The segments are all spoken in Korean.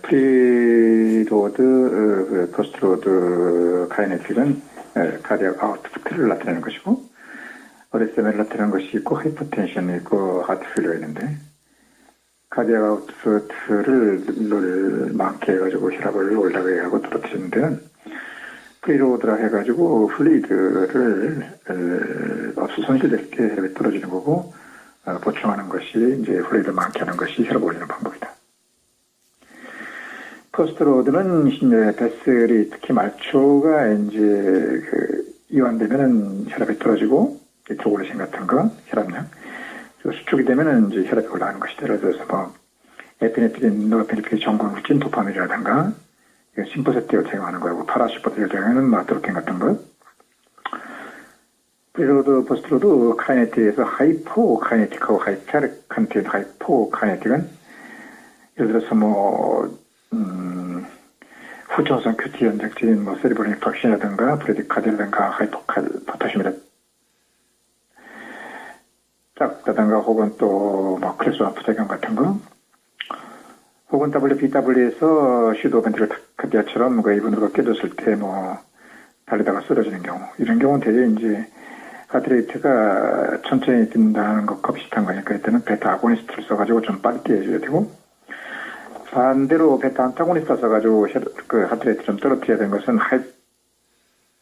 프리로드, 포스트로드 카이네틱은 카디악 아웃풋을 나타내는 것이고, 어레스메를 나타내는 것이 있고, 하이퍼텐션이 있고, 하트 필러가 있는데, 카디악 아웃풋을 많게 해가지고 혈압을 올라가게 하고 떨어뜨리는 데는 프리로드라 해가지고 플루이드를 손실될 때 혈압이 떨어지는 거고, 보충하는 것이 이제 플루이드 많게 하는 것이 혈압 올리는 방법이다. 포스트로드는 이제 베슬이 특히 말초가 이제 이완되면은 혈압이 떨어지고, 트로글리신 같은 거, 혈압량. 수축이 되면은 이제 혈압이 올라가는 것이다. 예를 들어서 뭐, 에피네프린, 노르페네프린 전구물질, 도파민이라든가, 심포세티를 제공하는 거고, 파라시포티를 제공하는 마트로켄 같은 것. 프리로드, 포스트로드, 카이네틱에서 하이포 카이네틱하고 하이페르칸틱, 하이포 카이네틱은, 예를 들어서 뭐, 후천성 큐티 연장체인 뭐, 세리브로닉 톡신이라든가, 브레디카드라든가, 하이포타슘이라, 짝다든가, 혹은 또, 뭐, 클래스와 부작용 같은 거, 혹은 WBW에서 슈도 벤트로카디아처럼 그 이분으로 깨졌을 때 뭐, 달리다가 쓰러지는 경우, 이런 경우는 되게 이제, 하트레이트가 천천히 뛴다는 것과 비슷한 거니까, 이때는 베타 아고니스트를 써가지고 좀 빠르게 해줘야 되고, 반대로 베타 안타고니스트 써가지고 그 하트레이트 좀 떨어뜨려야 되는 것은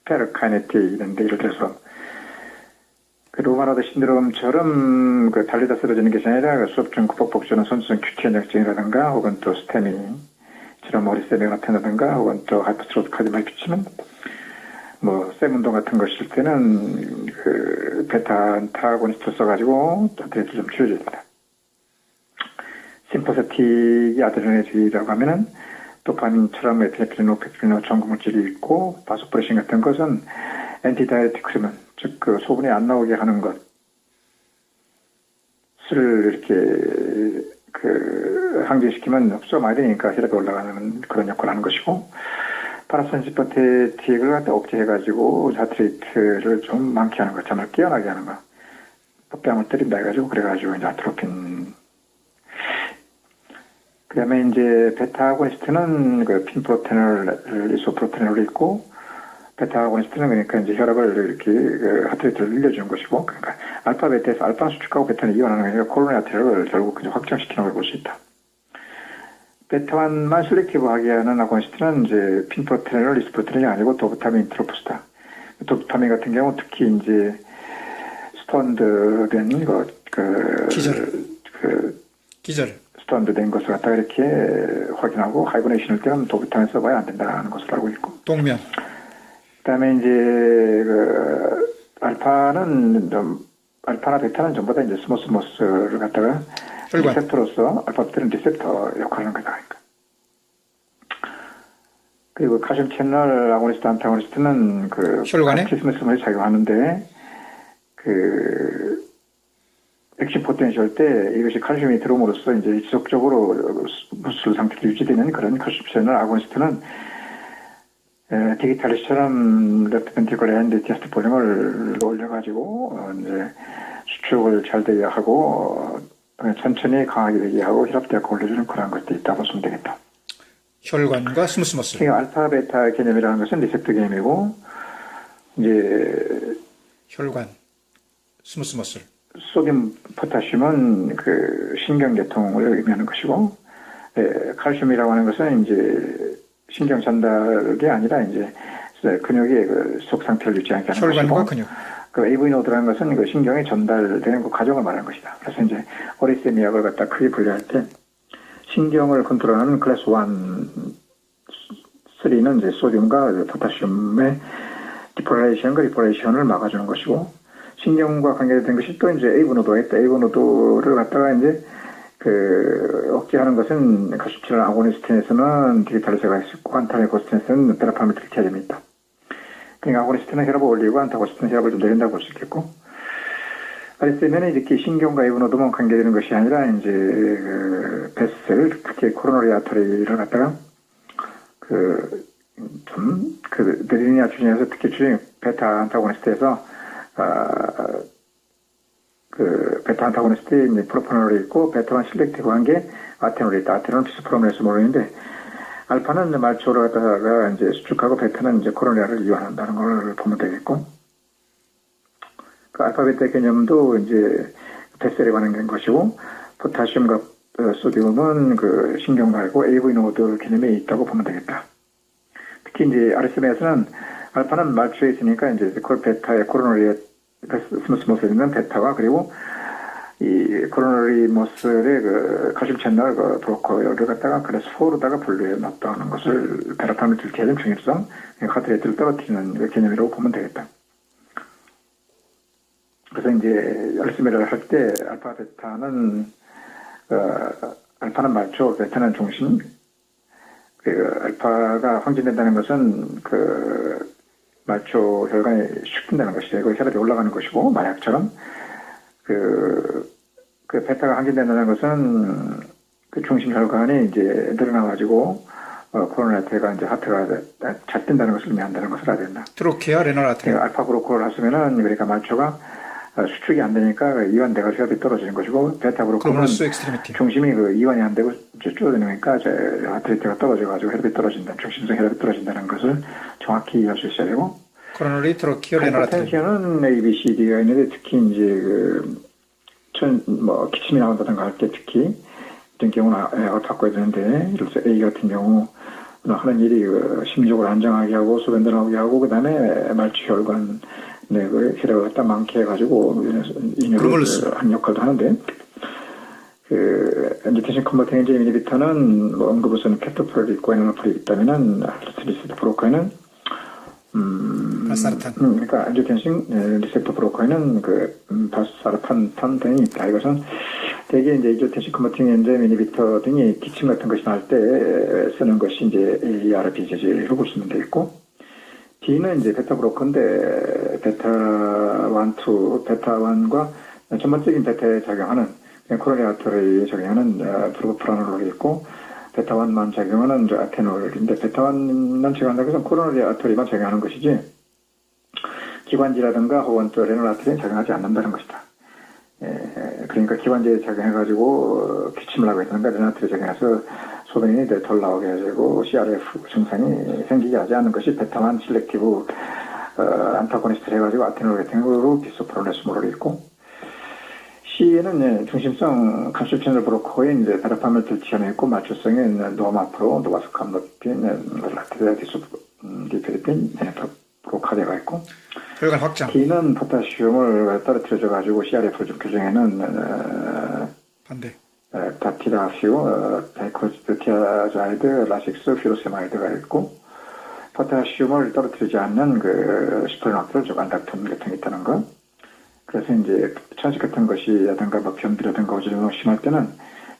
하이페르카이네틱인데, 예를 들어서, 그 로마라드 신드롬처럼 그 달리다 쓰러지는 것이 아니라 그 수업중 극복복주는 선수성 큐티 연장증이라든가, 혹은 또 스테미처럼 머리세미가 나타나든가, 혹은 또 하이퍼스트로드 카디마이피치면, 뭐, 쌤 운동 같은 거 있을 때는, 그, 베타 안타고니스트 써가지고, 하트레이트 좀 줄여줘야 된다. 심포세틱이 아드레날린이라고 하면은, 도파민처럼 에피네프린, 노페프린, 전구물질이 있고, 바소프레신 같은 것은, 엔티다이어틱스면, 즉, 그, 소분이 안 나오게 하는 것을 이렇게, 항진시키면 흡수가 많이 되니까 혈압이 올라가는 그런 역할을 하는 것이고, 파라선시퍼테틱을 갖다 억제해가지고 하트레이트를 좀 많게 하는 거, 잠을 깨어나게 하는 거. 뺨을 때린다 해가지고, 그래가지고 이제 아트로핀. 그 다음에 이제 베타 아고니스트는 그 핀프로테놀, 이소프로테놀이 있고, 베타 아고니스트는 그러니까 이제 혈압을 이렇게 그 하트레이트를 늘려주는 것이고, 그러니까 알파 베타에서 알파는 수축하고 베타는 이완하는 거니까 코로나 아트레이트를 결국 이제 확장시키는 걸 볼 수 있다. 베타만만 셀렉티브하게 하는 아고니스트는 이제 핀프로테놀, 리스프로테놀이 아니고 도파민, 트로포스타. 도파민 같은 경우 특히 이제 스턴드된 기절. 스턴드된 것을 갖다가 이렇게 확인하고 하이버네이션을 때는 도파민 써봐야 안 된다는 것을 알고 있고. 동면. 그다음에 이제 알파나 베타는 전부 다 이제 스모스를 갖다가 리셉터로서 알파 베타는 리셉터 역할을 하는 거다. 그리고 칼슘 채널 아고니스트, 안타고니스트는 그 혈관에 키스메스를 작용하는데 그 액션 포텐셜 때 이것이 칼슘이 들어옴으로써 이제 지속적으로 무술 상태가 유지되는 그런 칼슘 채널 아고니스트는 디지털리스처럼 레프트 벤트리클 앤드 디아스트 볼륨을 올려가지고 이제 수축을 잘 되게 하고 천천히 강하게 되게 하고 혈압대가 올려주는 그런 것도 있다 보시면 되겠다. 혈관과 스무스 머슬. 그러니까 알파 베타 개념이라는 것은 리셉터 개념이고 이제 혈관, 스무스 머슬. 소듐 포타슘은 그 신경계통을 의미하는 것이고, 칼슘이라고 하는 것은 이제 신경 전달이 아니라 이제 근육의 그 속 상태를 유지하게 하는 것이고, 혈관과 근육. 그 AV 노드라는 것은 그 신경에 전달되는 그 과정을 말하는 것이다. 그래서 이제 어리세미약을 갖다 크게 분류할 때 신경을 컨트롤하는 클래스 1, 3는 이제 소듐과 포타슘의 디폴레이션과 리폴레이션을 막아주는 것이고, 신경과 관계된 것이 또 이제 AV 노드가 있다. AV 노드를 갖다가 이제 억제하는 것은 칼슘 아고니스틴에서는 디지털리스가 있고, 안타고니스틴에서는 테라파미트리티아즘이 있다. 그러니까 아고니스트는 혈압을 올리고 안타고니스트는 혈압을 좀 내린다고 볼 수 있겠고, 아리스면은 이렇게 신경과 AV 노드만 관계되는 것이 아니라 이제 베슬, 특히 코로너리 아터리를 갖다가 느리니아 주중에서 특히 주중 베타 안타고니스트에서 그 베타 안타고니스트에 이제 프로파놀이 있고 베타 1 실렉티브한 게 아테놀이 있다. 아테놀은 비스프로메스 모르는데 알파는 이제 말초를 갖다가 이제 수축하고 베타는 이제 코로나를 이완한다는 걸 보면 되겠고 그 알파 베타 개념도 이제 뱃셀에 관한 것이고 포타슘과 소디움은 그 신경 말고 AV 노드 개념이 있다고 보면 되겠다. 특히 이제 아리스메에서는 알파는 말초에 있으니까 이제 베타의 코로너리에 스무스 모슬에 있는 베타와 그리고 이 코로너리 모슬의 그 칼슘 채널 그 브로커를 갖다가 그래서 4로다가 분류해 놨다는 것을 베라팜을 들게 된 중립성 카트레이트를 떨어뜨리는 개념이라고 보면 되겠다. 그래서 이제 아리스메를 할 때 알파 베타는 알파는 말초, 베타는 중심. 그 알파가 황진된다는 것은 그 말초 혈관이 식힌다는 것이죠. 그 혈압이 올라가는 것이고 마약처럼 그 베타가 항진된다는 것은 그 중심 혈관이 이제 늘어나가지고 코로나테가 이제 하트가 잣된다는 것을 의미한다는 것을 알아야 된다. 트로케아 레널 아테리. 알파 브로커를 하시면은 그러니까 말초가 수축이 안 되니까 이완대가 혈압이 떨어지는 것이고 베타 브로커는 중심이 그 이완이 안 되고 줄어드니까 하트레이트가 떨어져가지고 혈압이 떨어진다. 중심성 혈압이 떨어진다는 것을 정확히 이해할 수 있어야 되고. 코로너리 트로케아 레널 아테리. 하이퍼텐션은 A, B, C, D가 있는데 특히 이제 기침이 나온다든가 할 때 특히 어떤 경우는 바꿔야 되는데 이로써 A 같은 경우 하는 일이 심리적으로 안정하게 하고 소변도 나오게 하고 그 다음에 말초 혈관 그 혈압을 갖다 많게 해가지고 인유를 한 역할도 하는데 그 엔지테이션 컨버팅 엔진 이니비터는 뭐 응급우선 캡토프롤이 있고 에너풀이 있다면은 알스트리스트 브로커에는 바사르탄. 그러니까 엔지테이션 리셉터 브로커에는 그 바사르탄 등이 있다. 이것은 대개 이제 엔지테이션 컨버팅 엔진 이니비터 등이 기침 같은 것이 날 때 쓰는 것이 이제 ARB 제제로 보시면 되겠고. D는 이제 베타 브로커인데, 베타 1과 전반적인 베타에 작용하는, 코로나 아테놀에 작용하는 프로파놀이 있고, 베타 1만 작용하는 아테놀인데, 베타 1만 작용한다고 해서 코로나 아테놀만 작용하는 것이지, 기관지라든가 혹은 또 레놀 아테놀은 작용하지 않는다는 것이다. 그러니까 기관지에 작용해가지고 기침을 하고 있는가, 레놀 아테놀에 작용해서 소변이 덜 나오게 해주고 CRF 증상이 생기게 하지 않는 것이 베타만 실렉티브 안타고니스트를 해가지고 아테놀 같은 거로 비소프로네스 모럴이 있고 C에는 중심성 칼슘 채널 브로커에 이제 베라팜을 들치어내 있고 맞춤성에 노마프로 노바스캄노핀 라테리아 디페리핀 브로카데가 있고 혈관 확장. D는 포타슘을 떨어뜨려줘가지고 CRF를 좀 교정해는 반대. 다티라시오, 베코티아자이드, 라식스, 퓨로세마이드가 있고 포타슘을 떨어뜨리지 않는 그 스프레나프를 조간닥톤 같은 게 있다는 거. 그래서 이제 천식 같은 것이라든가 뭐 변비라든가 어지러움 심할 때는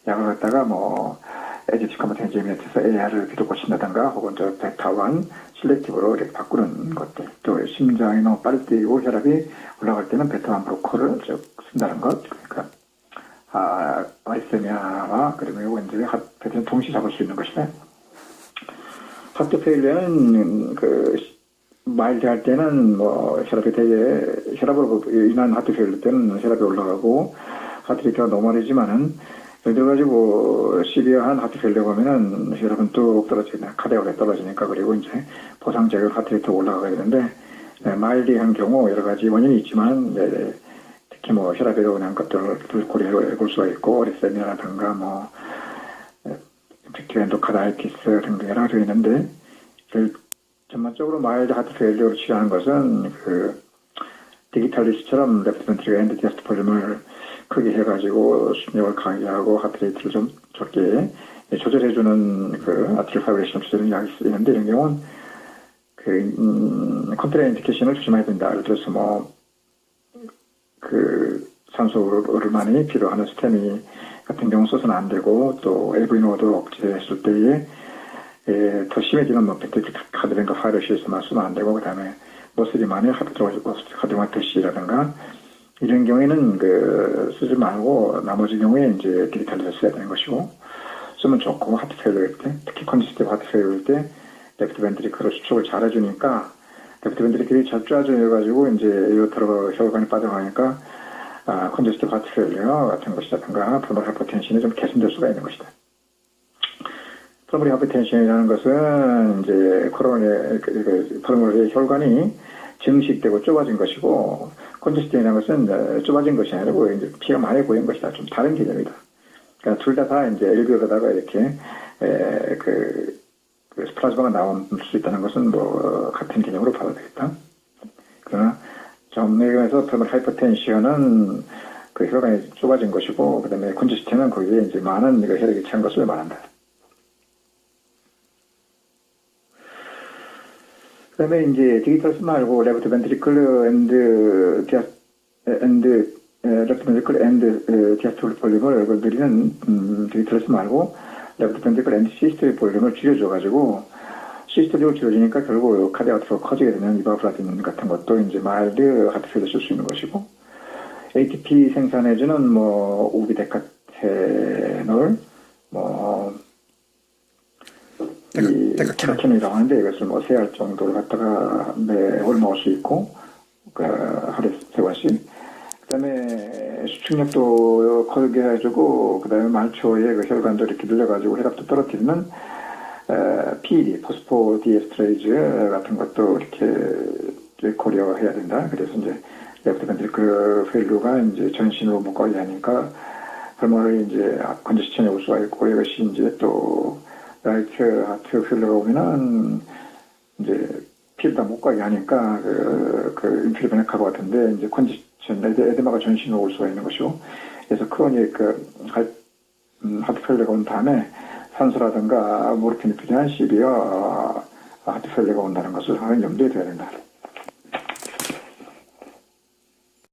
약을 갖다가 뭐 에지티카마텐제미한테서 AR을 비도 고친다든가 혹은 저 베타1 실렉티브로 이렇게 바꾸는 것들. 또 심장이 너무 빨리 뛰고 혈압이 올라갈 때는 베타1 브로커를 쓴다는 것. 그러니까 아리스미아와 그리고 이제 하트는 동시 잡을 수 있는 것이네. 하트 페일리어는 그 마일드 할 때는 뭐 혈압이 되게 혈압으로 인한 하트 페일리어 때는 혈압이 올라가고 하트레이트가 노멀이지만은 예를 들어 가지고 시비어한 하트 페일리어 보면은 혈압은 뚝 떨어지니까 카데오에 떨어지니까 그리고 이제 보상적으로 하트레이트가 올라가게 되는데 마일드한 경우 여러 가지 원인이 있지만 특히 뭐 혈압으로 인한 것들을 고려해 볼 수가 있고 오리세미아라든가 뭐 인펙티브 엔도카다이티스 등등 여러 가지가 있는데 전반적으로 마일드 하트 페일리어를 치료하는 것은 그 디지털리스처럼 레프트 벤트리가 엔드 디아스트 볼륨을 크게 해가지고 순력을 강하게 하고 하트레이트를 좀 적게 조절해주는 그 아트리얼 파이브레이션 조절하는 약이 있는데 이런 경우는 그 컨트라 인디케이션을 조심해야 된다. 예를 들어서 뭐 그 산소를 많이 필요하는 스테미 같은 경우 써서는 안 되고 또 AV 노드 억제했을 때에 더 심해지는 뭐 벤트릭 카드랭과 파이러시에서만 쓰면 안 되고 그 다음에 머슬이 많이 하드마트시라든가 이런 경우에는 그 쓰지 말고 나머지 경우에 이제 디지털에서 써야 되는 것이고 쓰면 좋고 하트 페일러일 때 특히 컨디스티브 하트 페일러일 때 레프트 벤트리크를 수축을 잘해주니까 레프트 벤트리클이 잘 쪼아져가지고 이제 에어터로 혈관이 빠져가니까 컨저스티브 하트 페일리어 같은 것이라든가 프라이머리 하이퍼텐션이 좀 개선될 수가 있는 것이다. 프라이머리 하이퍼텐션이라는 것은 이제 프라이머리 혈관이 증식되고 좁아진 것이고, 컨저스티브라는 것은 좁아진 것이 아니고 이제 피가 많이 고인 것이다. 좀 다른 개념이다. 그러니까 둘 다 이제 LV로다가 이렇게 플라즈마가 나올 수 있다는 것은 뭐 같은 개념으로 봐도 되겠다. 그러나 정맥에서 프라이머리 하이퍼텐션은 그 혈관이 좁아진 것이고, 그 다음에 컨저스티브는 거기에 이제 많은 혈액이 찬 것을 말한다. 그 다음에 이제 디지털스 말고 레프트 벤트리클 레프트 벤트리클 앤드 디아스톨릭 볼륨을 늘리는 디지털스 말고 레프트 벤트리클 앤드 시스톨릭 볼륨을 줄여줘가지고, 시스톨릭을 줄여주니까 결국 카디악 아웃프로가 커지게 되면 이바브라딘 같은 것도 이제 마일드 하트페일을 쓸 수 있는 것이고, ATP 생산해주는 뭐 오비데카테놀, 데카케놀이라고 하는데, 이것을 뭐 3알 정도를 갖다가 매월 먹을 수 있고, 하루에 3번씩. 그 다음에 수축력도 커지게 해주고, 그 다음에 말초의 그 혈관도 이렇게 늘려가지고 혈압도 떨어뜨리는 PED, 포스포디에스트레이즈 같은 것도 이렇게 고려해야 된다. 그래서 이제 레프트 벤트리클 페일리어가 이제 전신으로 못 가게 하니까 혈관을 이제 컨저스션이 올 수가 있고, 이것이 이제 또 라이트 하트 페일리어가 오면은 이제 피를 다 못 가게 하니까 인필베네카고 같은데 이제 컨저스션 에데마가 전신으로 올 수가 있는 것이고, 그래서 크로닉 하트 페일리어가 온 다음에 산소라든가 모르핀이 필요한 시비어 하트 페일리어가 온다는 것을 항상 염두에 둬야 된다.